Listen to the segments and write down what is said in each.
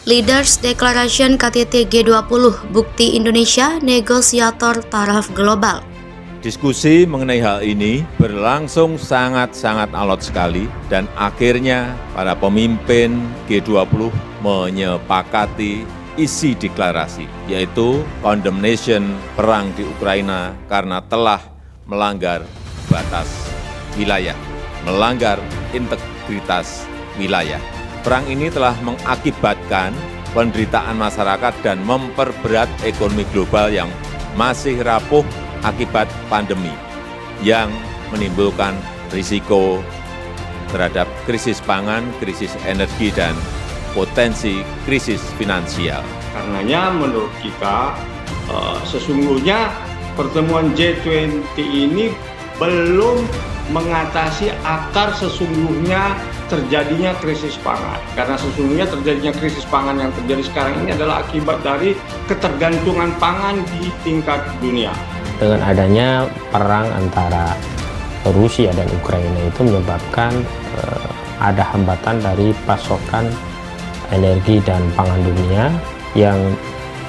Leaders Declaration KTT G20, bukti Indonesia negosiator taraf global. Diskusi mengenai hal ini berlangsung sangat-sangat alot sekali dan akhirnya para pemimpin G20 menyepakati isi deklarasi, yaitu condemnation perang di Ukraina karena telah melanggar batas wilayah, melanggar integritas wilayah. Perang ini telah mengakibatkan penderitaan masyarakat dan memperberat ekonomi global yang masih rapuh akibat pandemi yang menimbulkan risiko terhadap krisis pangan, krisis energi, dan potensi krisis finansial. Karenanya menurut kita sesungguhnya pertemuan G20 ini belum mengatasi akar sesungguhnya terjadinya krisis pangan. Karena sesungguhnya terjadinya krisis pangan yang terjadi sekarang ini adalah akibat dari ketergantungan pangan di tingkat dunia. Dengan adanya perang antara Rusia dan Ukraina itu menyebabkan ada hambatan dari pasokan energi dan pangan dunia, yang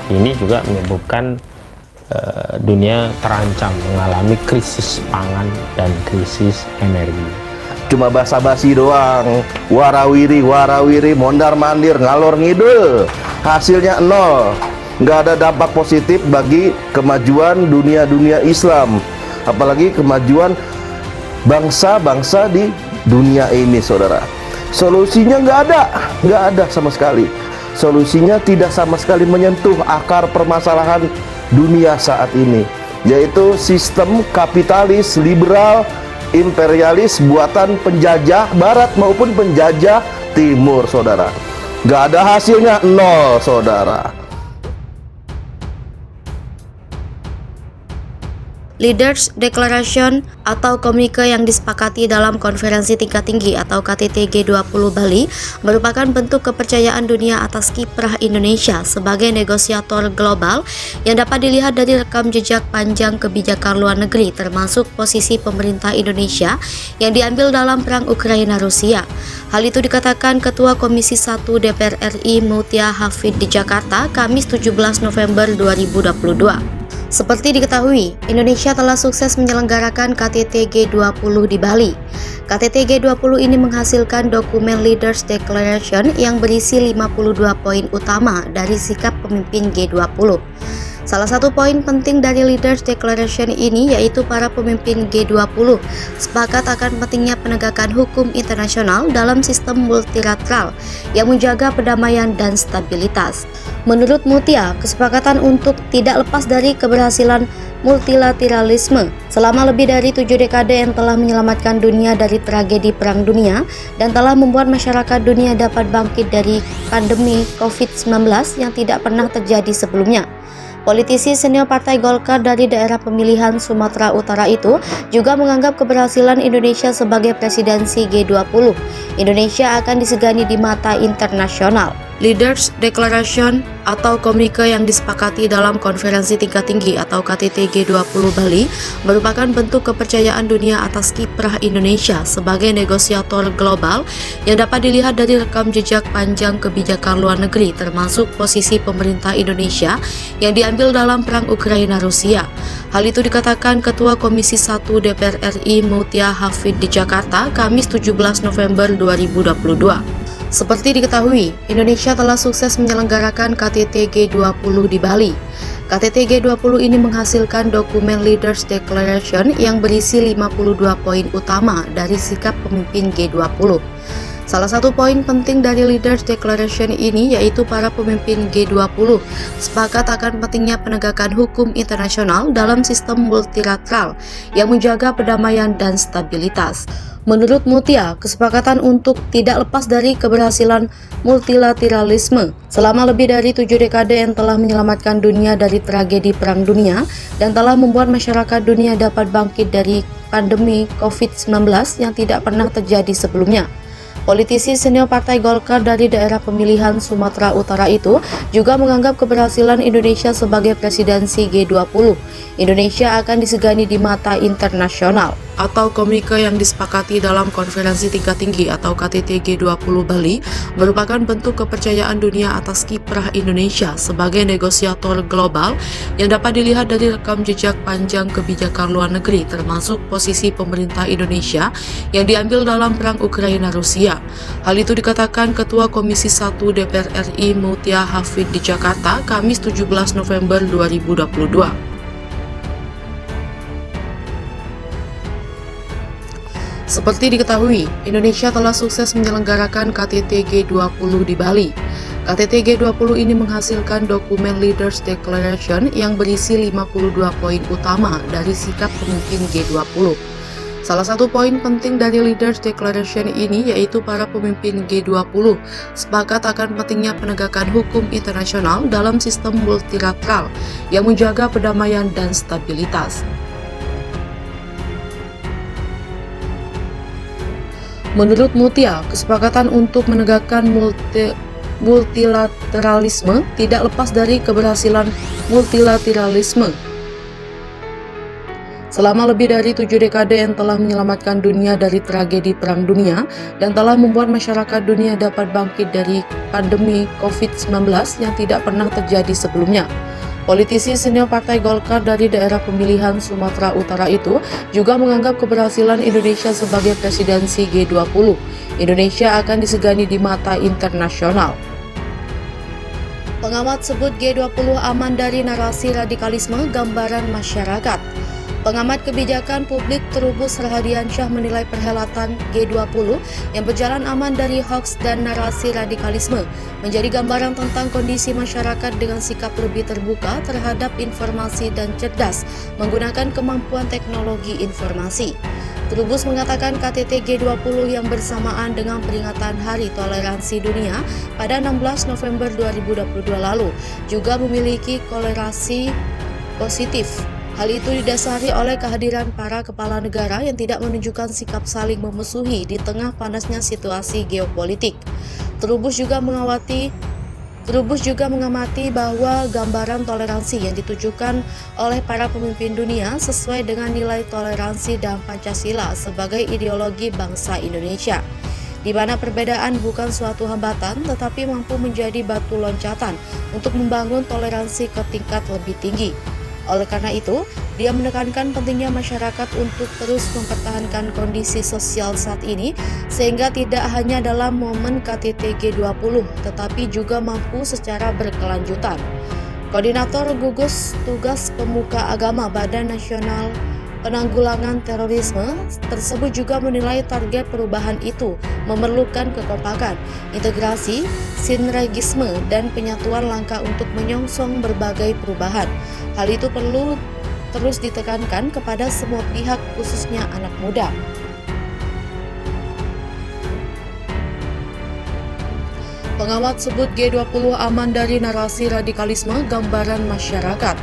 ini juga menyebabkan dunia terancam mengalami krisis pangan dan krisis energi. Cuma basa-basi doang, warawiri, mondar-mandir, ngalor ngidul, hasilnya nol. Nggak ada dampak positif bagi kemajuan dunia Islam, apalagi kemajuan bangsa-bangsa di dunia ini, saudara. Solusinya nggak ada sama sekali. Solusinya tidak sama sekali menyentuh akar permasalahan dunia saat ini, yaitu sistem kapitalis liberal imperialis buatan penjajah barat maupun penjajah timur, saudara. Nggak ada hasilnya, nol, saudara. Leaders Declaration atau komunike yang disepakati dalam konferensi tingkat tinggi atau KTT G20 Bali merupakan bentuk kepercayaan dunia atas kiprah Indonesia sebagai negosiator global yang dapat dilihat dari rekam jejak panjang kebijakan luar negeri, termasuk posisi pemerintah Indonesia yang diambil dalam perang Ukraina-Rusia. Hal itu dikatakan Ketua Komisi 1 DPR RI Mutia Hafid di Jakarta, Kamis 17 November 2022. Seperti diketahui, Indonesia telah sukses menyelenggarakan KTT G20 di Bali. KTT G20 ini menghasilkan dokumen Leaders Declaration yang berisi 52 poin utama dari sikap pemimpin G20. Salah satu poin penting dari Leaders Declaration ini yaitu para pemimpin G20 sepakat akan pentingnya penegakan hukum internasional dalam sistem multilateral yang menjaga perdamaian dan stabilitas. Menurut Mutia, kesepakatan untuk tidak lepas dari keberhasilan multilateralisme selama lebih dari 7 dekade yang telah menyelamatkan dunia dari tragedi perang dunia dan telah membuat masyarakat dunia dapat bangkit dari pandemi COVID-19 yang tidak pernah terjadi sebelumnya. Politisi senior Partai Golkar dari daerah pemilihan Sumatera Utara itu juga menganggap keberhasilan Indonesia sebagai presidensi G20. Indonesia akan disegani di mata internasional. Leaders Declaration atau komunike yang disepakati dalam konferensi tingkat tinggi atau KTT G20 Bali merupakan bentuk kepercayaan dunia atas kiprah Indonesia sebagai negosiator global yang dapat dilihat dari rekam jejak panjang kebijakan luar negeri, termasuk posisi pemerintah Indonesia yang diambil dalam perang Ukraina-Rusia. Hal itu dikatakan Ketua Komisi 1 DPR RI Mutia Hafid di Jakarta, Kamis 17 November 2022. Seperti diketahui, Indonesia telah sukses menyelenggarakan KTT G20 di Bali. KTT G20 ini menghasilkan dokumen Leaders Declaration yang berisi 52 poin utama dari sikap pemimpin G20. Salah satu poin penting dari Leaders Declaration ini yaitu para pemimpin G20 sepakat akan pentingnya penegakan hukum internasional dalam sistem multilateral yang menjaga perdamaian dan stabilitas. Menurut Mutia, kesepakatan untuk tidak lepas dari keberhasilan multilateralisme selama lebih dari 7 dekade yang telah menyelamatkan dunia dari tragedi perang dunia dan telah membuat masyarakat dunia dapat bangkit dari pandemi COVID-19 yang tidak pernah terjadi sebelumnya. Politisi senior Partai Golkar dari daerah pemilihan Sumatera Utara itu juga menganggap keberhasilan Indonesia sebagai presidensi G20. Indonesia akan disegani di mata internasional. atau komike yang disepakati dalam konferensi tingkat tinggi atau KTT G20 Bali merupakan bentuk kepercayaan dunia atas kiprah Indonesia sebagai negosiator global yang dapat dilihat dari rekam jejak panjang kebijakan luar negeri termasuk posisi pemerintah Indonesia yang diambil dalam perang Ukraina-Rusia. Hal itu dikatakan Ketua Komisi 1 DPR RI Mutia Hafid di Jakarta, Kamis 17 November 2022. Seperti diketahui, Indonesia telah sukses menyelenggarakan KTT G20 di Bali. KTT G20 ini menghasilkan dokumen Leaders Declaration yang berisi 52 poin utama dari sikap pemimpin G20. Salah satu poin penting dari Leaders Declaration ini yaitu para pemimpin G20 sepakat akan pentingnya penegakan hukum internasional dalam sistem multilateral yang menjaga perdamaian dan stabilitas. Menurut Mutia, kesepakatan untuk menegakkan multilateralisme tidak lepas dari keberhasilan multilateralisme. Selama lebih dari 7 dekade yang telah menyelamatkan dunia dari tragedi Perang Dunia dan telah membuat masyarakat dunia dapat bangkit dari pandemi COVID-19 yang tidak pernah terjadi sebelumnya. Politisi senior Partai Golkar dari daerah pemilihan Sumatera Utara itu juga menganggap keberhasilan Indonesia sebagai presidensi G20. Indonesia akan disegani di mata internasional. Pengamat sebut G20 aman dari narasi radikalisme gambaran masyarakat. Pengamat kebijakan publik Trubus Rahadiansyah menilai perhelatan G20 yang berjalan aman dari hoaks dan narasi radikalisme menjadi gambaran tentang kondisi masyarakat dengan sikap lebih terbuka terhadap informasi dan cerdas menggunakan kemampuan teknologi informasi. Trubus mengatakan KTT G20 yang bersamaan dengan peringatan Hari Toleransi Dunia pada 16 November 2022 lalu juga memiliki korelasi positif. Hal itu didasari oleh kehadiran para kepala negara yang tidak menunjukkan sikap saling memusuhi di tengah panasnya situasi geopolitik. Trubus juga mengamati bahwa gambaran toleransi yang ditujukan oleh para pemimpin dunia sesuai dengan nilai toleransi dan Pancasila sebagai ideologi bangsa Indonesia, di mana perbedaan bukan suatu hambatan tetapi mampu menjadi batu loncatan untuk membangun toleransi ke tingkat lebih tinggi. Oleh karena itu, dia menekankan pentingnya masyarakat untuk terus mempertahankan kondisi sosial saat ini sehingga tidak hanya dalam momen KTT G20 tetapi juga mampu secara berkelanjutan. Koordinator gugus tugas pemuka agama Badan Nasional Penanggulangan Terorisme tersebut juga menilai target perubahan itu memerlukan kekompakan, integrasi, sinergisme, dan penyatuan langkah untuk menyongsong berbagai perubahan. Hal itu perlu terus ditekankan kepada semua pihak, khususnya anak muda. Pengamat sebut G20 aman dari narasi radikalisme gambaran masyarakat.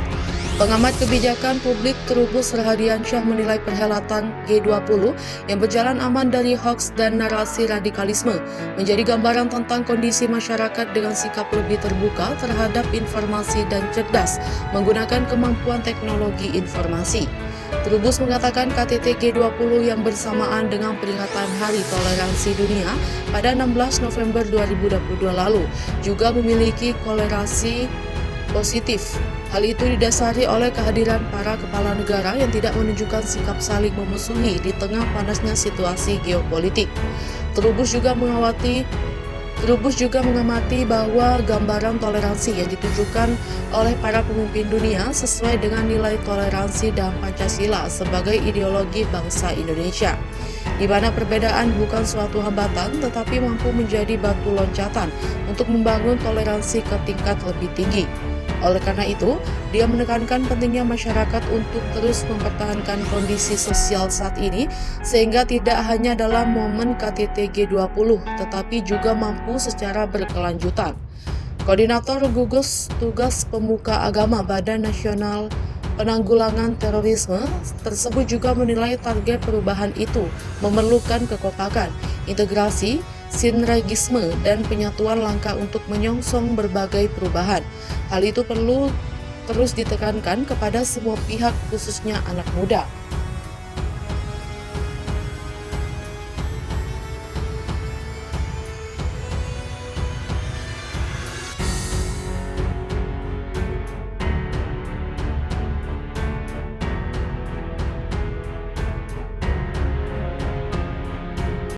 Pengamat kebijakan publik Trubus Rahadiansyah menilai perhelatan G20 yang berjalan aman dari hoaks dan narasi radikalisme menjadi gambaran tentang kondisi masyarakat dengan sikap lebih terbuka terhadap informasi dan cerdas menggunakan kemampuan teknologi informasi. Trubus mengatakan KTT G20 yang bersamaan dengan peringatan Hari Toleransi Dunia pada 16 November 2022 lalu juga memiliki korelasi positif. Hal itu didasari oleh kehadiran para kepala negara yang tidak menunjukkan sikap saling memusuhi di tengah panasnya situasi geopolitik. Trubus juga mengamati bahwa gambaran toleransi yang ditujukan oleh para pemimpin dunia sesuai dengan nilai toleransi dan Pancasila sebagai ideologi bangsa Indonesia, di mana perbedaan bukan suatu hambatan tetapi mampu menjadi batu loncatan untuk membangun toleransi ke tingkat lebih tinggi. Oleh karena itu, dia menekankan pentingnya masyarakat untuk terus mempertahankan kondisi sosial saat ini sehingga tidak hanya dalam momen KTT G20 tetapi juga mampu secara berkelanjutan. Koordinator gugus tugas pemuka agama Badan Nasional Penanggulangan Terorisme tersebut juga menilai target perubahan itu memerlukan kekompakan, integrasi, sinergisme, dan penyatuan langkah untuk menyongsong berbagai perubahan. Hal itu perlu terus ditekankan kepada semua pihak, khususnya anak muda.